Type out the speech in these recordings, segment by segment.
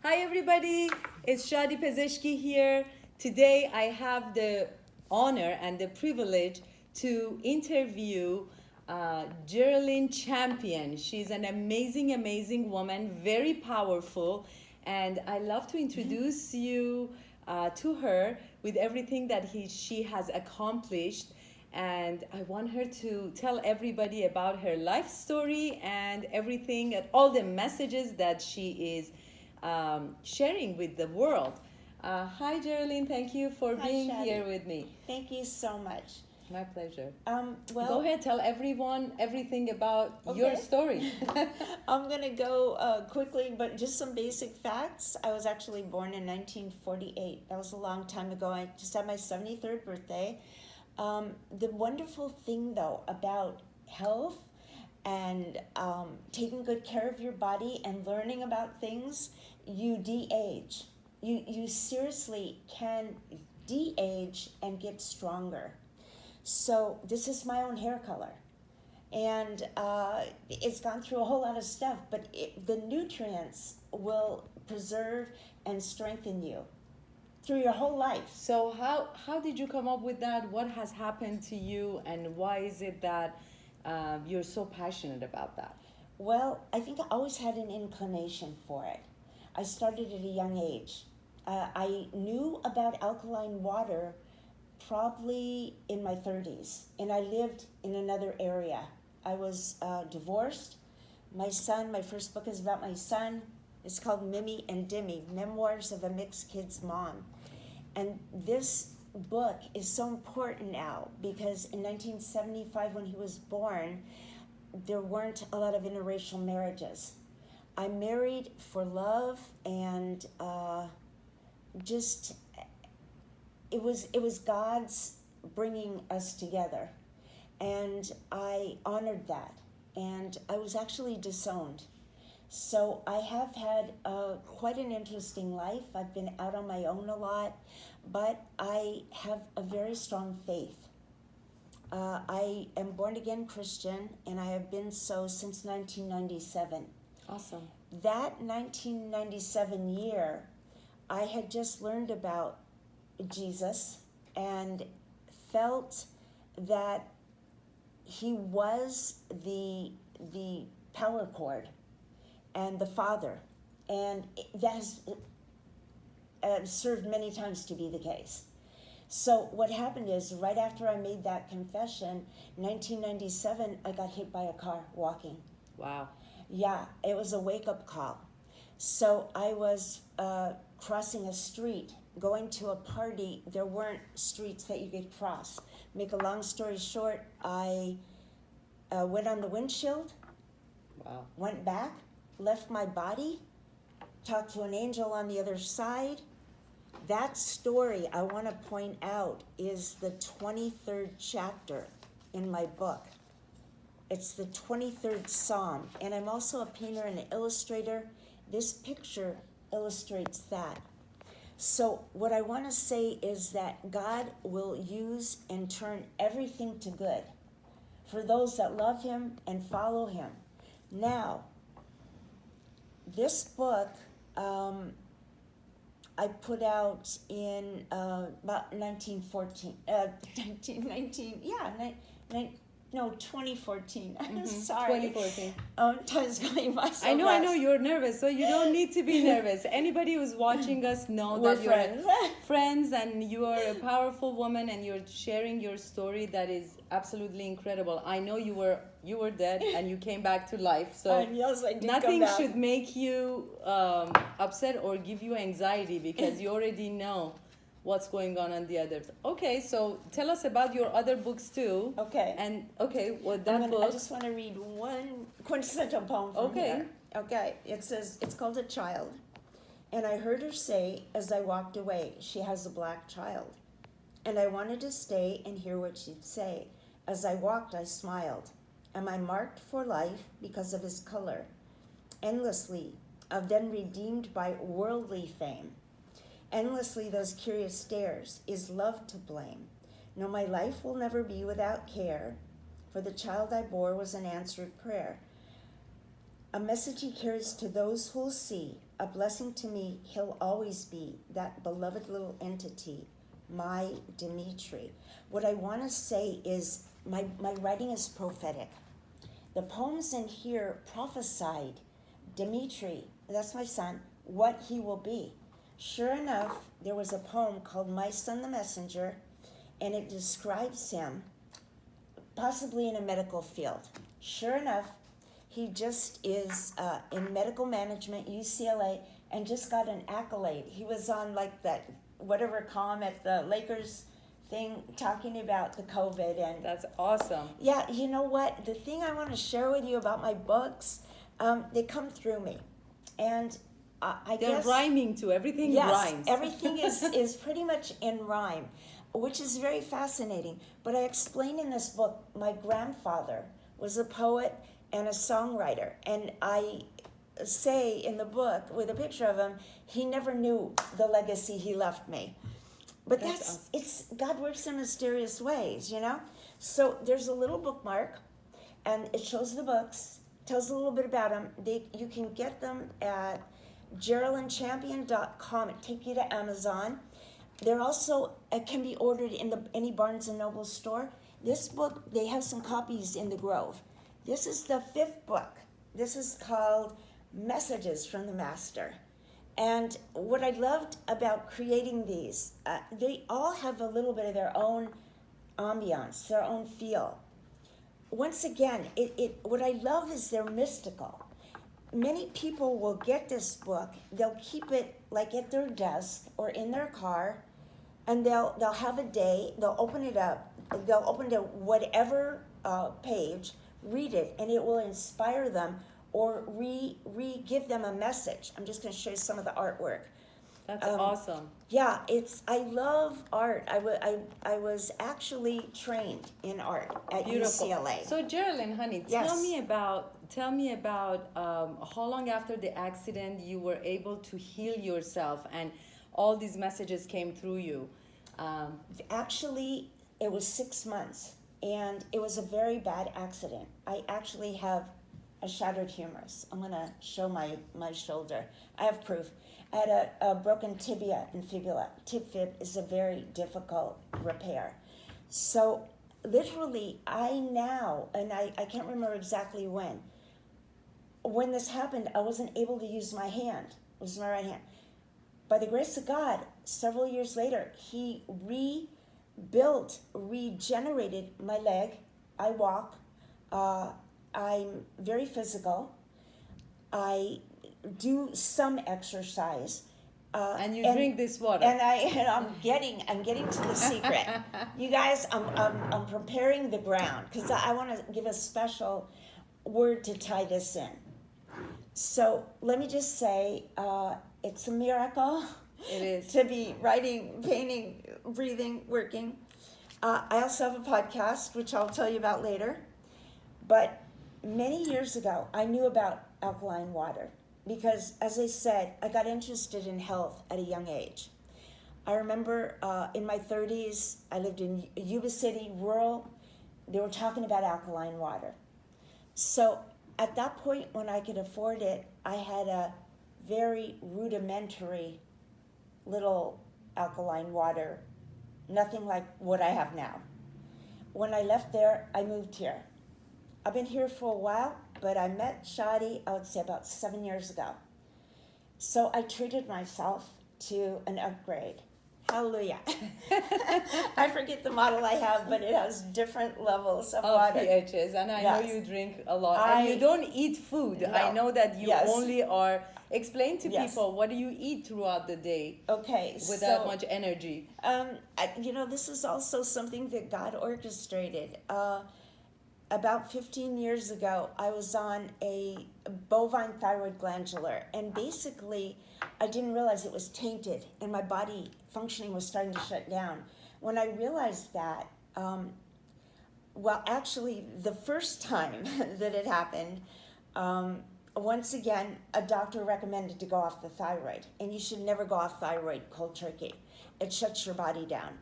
Hi everybody, it's Shadi Pezeshki here. Today I have the honor and the privilege to interview Jerilyn Champion. She's an amazing woman, very powerful, and I love to introduce you to her with everything that she has accomplished. And I want her to tell everybody about her life story and everything, and all the messages that she is sharing with the world. Hi, Jerilyn. Thank you for being Shadi. here with me. Thank you so much. My pleasure. Well, Go ahead, tell everyone everything about your story. I'm going to go quickly, but just some basic facts. I was actually born in 1948. That was a long time ago. I just had my 73rd birthday. The wonderful thing, though, about health and taking good care of your body and learning about things, you de-age. You seriously can de-age and get stronger. So this is my own hair color. And it's gone through a whole lot of stuff, but the nutrients will preserve and strengthen you through your whole life. So how did you come up with that? What has happened to you, and why is it that you're so passionate about that? Well, I think I always had an inclination for it. I started at a young age. I knew about alkaline water probably in my 30s, and I lived in another area. I was divorced. My first book is about my son. It's called Mimi and Dimmy, Memoirs of a Mixed Kid's Mom. And this book is so important now because in 1975, when he was born, there weren't a lot of interracial marriages. I married for love, and it was God's bringing us together, and I honored that. And I was actually disowned. So I have had quite an interesting life. I've been out on my own a lot, but I have a very strong faith. I am born again Christian, and I have been so since 1997. Awesome. That 1997 year, I had just learned about Jesus and felt that he was the power cord and the Father, and that has served many times to be the case. So what happened is, right after I made that confession, 1997, I got hit by a car walking. Wow. Yeah, it was a wake-up call. So I was crossing a street, going to a party. There weren't streets that you could cross. Make a long story short, I went on the windshield. Wow. Went back, left my body, talked to an angel on the other side. That story, I want to point out, is the 23rd chapter in my book. It's the 23rd Psalm, and I'm also a painter and an illustrator. This picture illustrates that. So what I want to say is that God will use and turn everything to good for those that love him and follow him. Now, this book I put out in about 1914, 2014. Mm-hmm. Sorry. 2014. Time's going by so I know fast. you're nervous, so you don't need to be nervous. Anybody who's watching us know We're that friends. you're friends, and you are a powerful woman, and you're sharing your story that is absolutely incredible. I know you were dead and you came back to life, so yes, I did nothing come back. should make you upset or give you anxiety, because you already know what's going on the others. Okay, so tell us about your other books too. Okay. And that I book. just want to read one quintessential poem from here. Okay. It says, it's called A Child. And I heard her say, as I walked away, she has a black child. And I wanted to stay and hear what she'd say. As I walked, I smiled. Am I marked for life because of his color? Endlessly, then redeemed by worldly fame. Endlessly those curious stares, is love to blame? No, my life will never be without care, for the child I bore was an answered prayer. A message he carries to those who'll see. A blessing to me, he'll always be. That beloved little entity, my Dimitri. What I want to say is my writing is prophetic. The poems in here prophesied Dimitri, that's my son, what he will be. Sure enough, there was a poem called My Son the Messenger, and it describes him possibly in a medical field. Sure enough, he just is in medical management, UCLA, and just got an accolade. He was on like that whatever column at the Lakers thing talking about the COVID. And That's awesome. yeah, you know what? The thing I want to share with you about my books, they come through me. And I They're guess... rhyming too. Everything Yes, rhymes. everything is pretty much in rhyme, which is very fascinating. But I explain in this book, my grandfather was a poet and a songwriter. And I say in the book, with a picture of him, he never knew the legacy he left me. But That's that's awesome. it's God works in mysterious ways, you know? So there's a little bookmark, and it shows the books, tells a little bit about them. You can get them at JerilynChampion.com. It takes you to Amazon. They're also, it can be ordered in any Barnes & Noble store. This book, they have some copies in the Grove. This is the 5th book. This is called Messages from the Master. And what I loved about creating these, they all have a little bit of their own ambiance, their own feel. Once again, what I love is they're mystical. Many people will get this book, they'll keep it like at their desk or in their car, and they'll have a day, they'll open it up, they'll open to whatever page, read it, and it will inspire them or give them a message. I'm just going to show you some of the artwork. That's awesome. Yeah, I love art. I was actually trained in art at Beautiful. UCLA. So Jerilyn, honey, Yes. tell me about how long after the accident you were able to heal yourself and all these messages came through you. Actually, it was 6 months, and it was a very bad accident. I actually have a shattered humerus. I'm going to show my shoulder. I have proof. I had a broken tibia and fibula. Tib fib is a very difficult repair. So literally, and I can't remember exactly when this happened, I wasn't able to use my hand. It was my right hand. By the grace of God, several years later, he regenerated my leg. I walk. I'm very physical. I do some exercise. And you drink this water. And I'm getting to the secret. You guys, I'm preparing the ground because I want to give a special word to tie this in. So let me just say, it's a miracle. It is. To be writing, painting, breathing, working. I also have a podcast, which I'll tell you about later. But many years ago, I knew about alkaline water because, as I said, I got interested in health at a young age. I remember in my 30s, I lived in Yuba City, rural. They were talking about alkaline water. So at that point, when I could afford it, I had a very rudimentary little alkaline water, nothing like what I have now. When I left there, I moved here. I've been here for a while, but I met Shadi, I would say about 7 years ago. So I treated myself to an upgrade. Hallelujah. I forget the model I have, but it has different levels of water. pHs, and I know Yes. you drink a lot. And you don't eat food. No. I know that you Yes. only are... Explain to Yes. people, what do you eat throughout the day Okay, with so, that much energy? this is also something that God orchestrated. About 15 years ago, I was on a bovine thyroid glandular, and basically, I didn't realize it was tainted, and my body functioning was starting to shut down. When I realized that, actually, the first time that it happened, once again, a doctor recommended to go off the thyroid, and you should never go off thyroid cold turkey. It shuts your body down.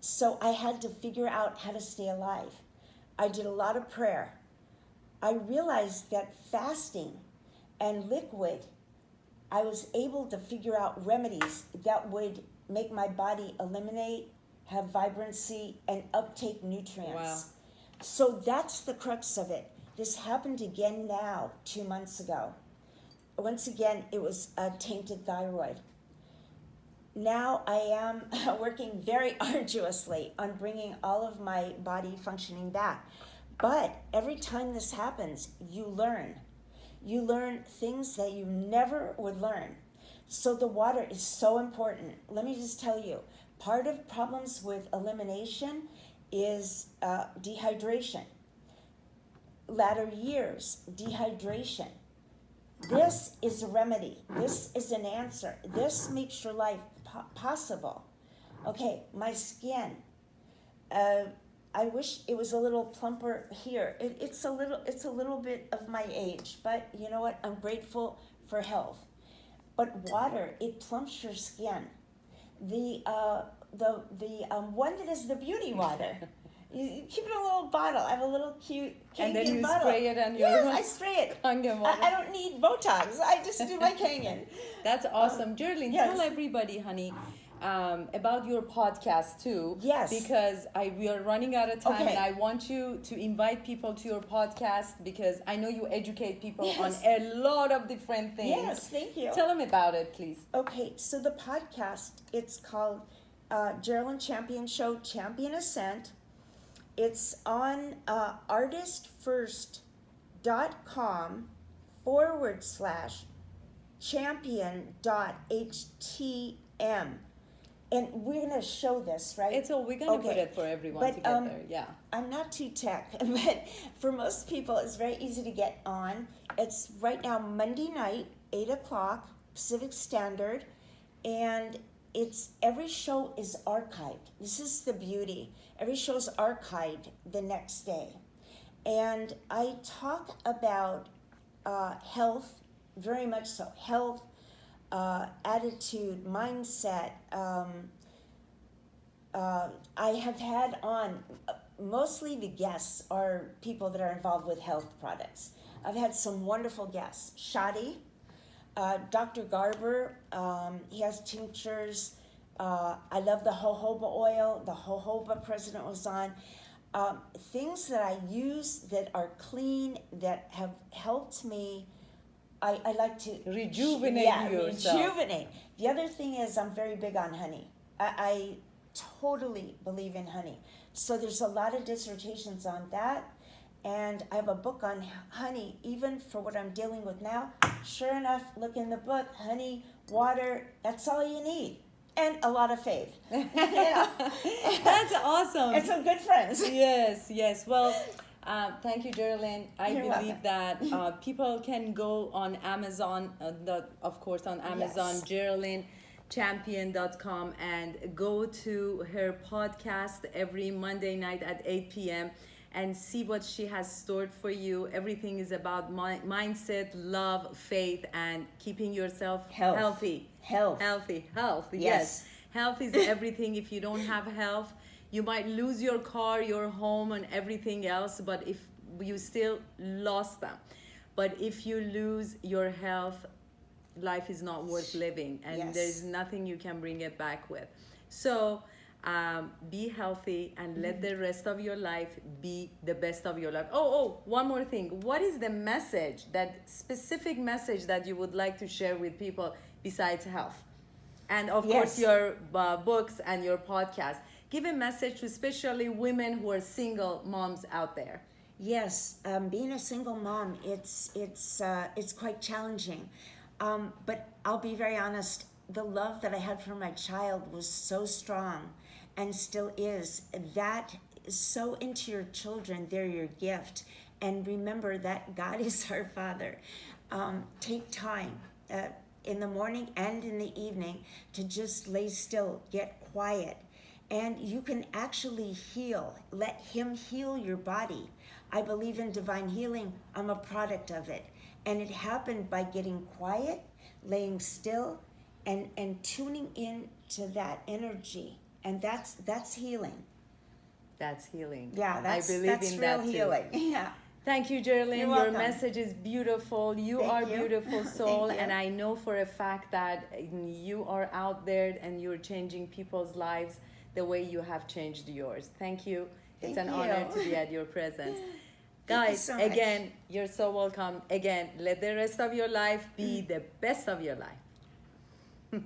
So I had to figure out how to stay alive. I did a lot of prayer. I realized that fasting and liquid, I was able to figure out remedies that would make my body eliminate, have vibrancy, and uptake nutrients. Wow. So that's the crux of it. This happened again now, 2 months ago. Once again, it was a tainted thyroid. Now I am working very arduously on bringing all of my body functioning back. But every time this happens, you learn. You learn things that you never would learn. So the water is so important. Let me just tell you, part of problems with elimination is dehydration. Latter years, dehydration. This is a remedy. This is an answer. This makes your life possible. Okay, my skin. I wish it was a little plumper here. It's a little bit of my age, but you know what? I'm grateful for health. But water, it plumps your skin. The one that is the beauty water. You keep it in a little bottle. I have a little cute Kangen bottle. And then you spray it on your... Yes, I spray it. Kangen water. I don't need Botox. I just do my Kangen. That's awesome. Jerilyn, yes. Tell everybody, honey, about your podcast too. Yes. Because we are running out of time, Okay. and I want you to invite people to your podcast because I know you educate people Yes. on a lot of different things. Yes, thank you. Tell them about it, please. Okay, so the podcast, it's called Jerilyn Champion Show, Champion Ascent. It's on artistfirst.com/champion.htm. And we're going to show this, right? We're going to put it for everyone to get there. Yeah. I'm not too tech, but for most people, it's very easy to get on. It's right now Monday night, 8 o'clock, Pacific Standard, and every show is archived. This is the beauty. Every show is archived the next day. And I talk about health, very much so. Health, attitude, mindset. I have had on, mostly the guests are people that are involved with health products. I've had some wonderful guests. Shadi, Dr. Garber, he has tinctures. I love the jojoba oil. The jojoba president was on. Things that I use that are clean, that have helped me. I like to rejuvenate yourself. Rejuvenate. The other thing is I'm very big on honey. I totally believe in honey. So there's a lot of dissertations on that. And I have a book on honey, even for what I'm dealing with now. Sure enough, look in the book, honey, water, that's all you need. And a lot of faith. You know? That's awesome. And some good friends. Yes. Well, thank you, Jerilyn. I You're believe welcome. that people can go on Amazon, of course, on Amazon, Yes. JerilynChampion.com, and go to her podcast every Monday night at 8 p.m. and see what she has stored for you. Everything is about mindset, love, faith, and keeping yourself healthy. Health. Yes. Health is everything. If you don't have health, you might lose your car, your home, and everything else, but if you still lost them. But if you lose your health, life is not worth living, and there's nothing you can bring it back with. So be healthy and let the rest of your life be the best of your life. One more thing. What is the message, that specific message that you would like to share with people besides health? And of course, your books and your podcast. Give a message to especially women who are single moms out there. Yes, being a single mom, it's quite challenging. But I'll be very honest, the love that I had for my child was so strong and still is. That is so into your children, they're your gift. And remember that God is our Father. Take time in the morning and in the evening to just lay still, get quiet. And you can actually heal. Let Him heal your body. I believe in divine healing. I'm a product of it. And it happened by getting quiet, laying still, and tuning in to that energy. And that's healing. That's healing. Yeah, that's I believe in real that too. healing. Yeah. Thank you, Jerilyn. You're Your welcome. message is beautiful. You Thank are you. beautiful soul, Thank you. and I know for a fact that you are out there and you're changing people's lives the way you have changed yours. Thank you. It's Thank an you. honor to be at your presence. Thank you Guys, so much. again, you're so welcome. Again, let the rest of your life be the best of your life.